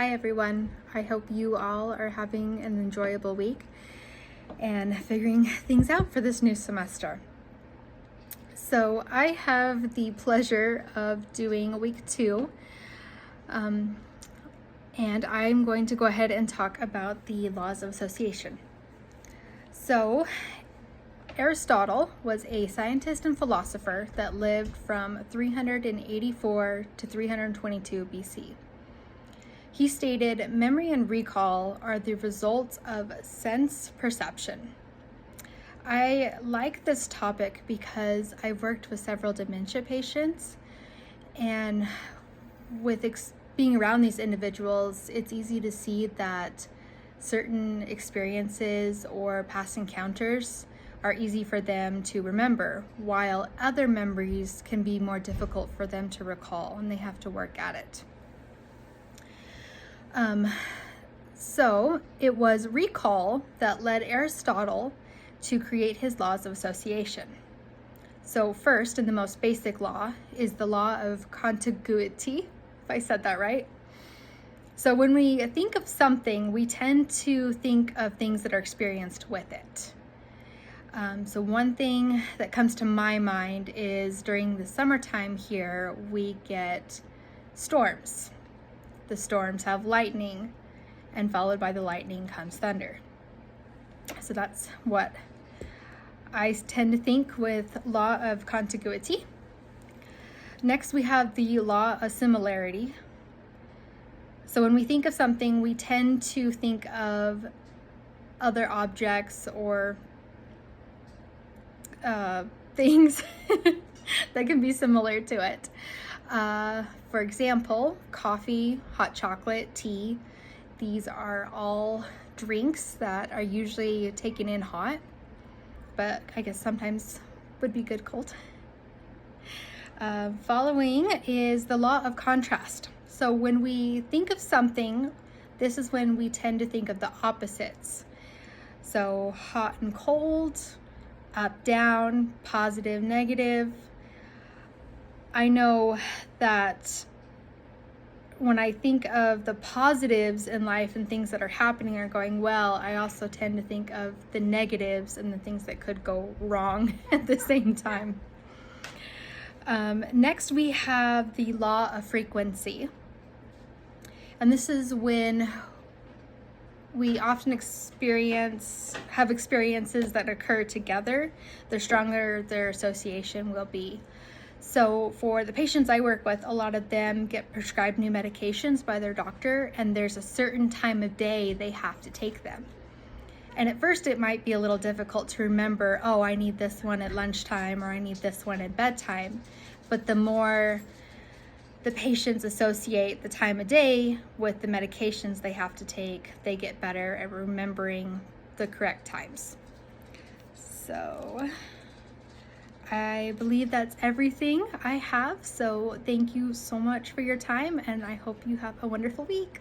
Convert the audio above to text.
Hi everyone. I hope you all are having an enjoyable week and figuring things out for this new semester. So I have the pleasure of doing week 2, and I'm going to go ahead and talk about the laws of association. So Aristotle was a scientist and philosopher that lived from 384 to 322 BC. He stated, memory and recall are the results of sense perception. I like this topic because I've worked with several dementia patients, and with being around these individuals, it's easy to see that certain experiences or past encounters are easy for them to remember, while other memories can be more difficult for them to recall, and they have to work at it. So it was recall that led Aristotle to create his laws of association. So first, and the most basic law, is the law of contiguity, if I said that right. So when we think of something, we tend to think of things that are experienced with it. So one thing that comes to my mind is during the summertime here, we get storms. The storms have lightning, and followed by the lightning comes thunder. So that's what I tend to think with law of contiguity. Next, we have the law of similarity. So when we think of something, we tend to think of other objects or things that can be similar to it. For example, coffee, hot chocolate, tea. These are all drinks that are usually taken in hot, but I guess sometimes would be good cold. Following is the law of contrast. So when we think of something, this is when we tend to think of the opposites. So hot and cold, up, down, positive, negative. I know that when I think of the positives in life and things that are happening or going well, I also tend to think of the negatives and the things that could go wrong at the same time. Next, we have the law of frequency. And this is when we often have experiences that occur together, the stronger their association will be. So for the patients I work with, a lot of them get prescribed new medications by their doctor, and there's a certain time of day they have to take them. And at first it might be a little difficult to remember, oh, I need this one at lunchtime or I need this one at bedtime. But the more the patients associate the time of day with the medications they have to take, they get better at remembering the correct times. So I believe that's everything I have. So thank you so much for your time, and I hope you have a wonderful week.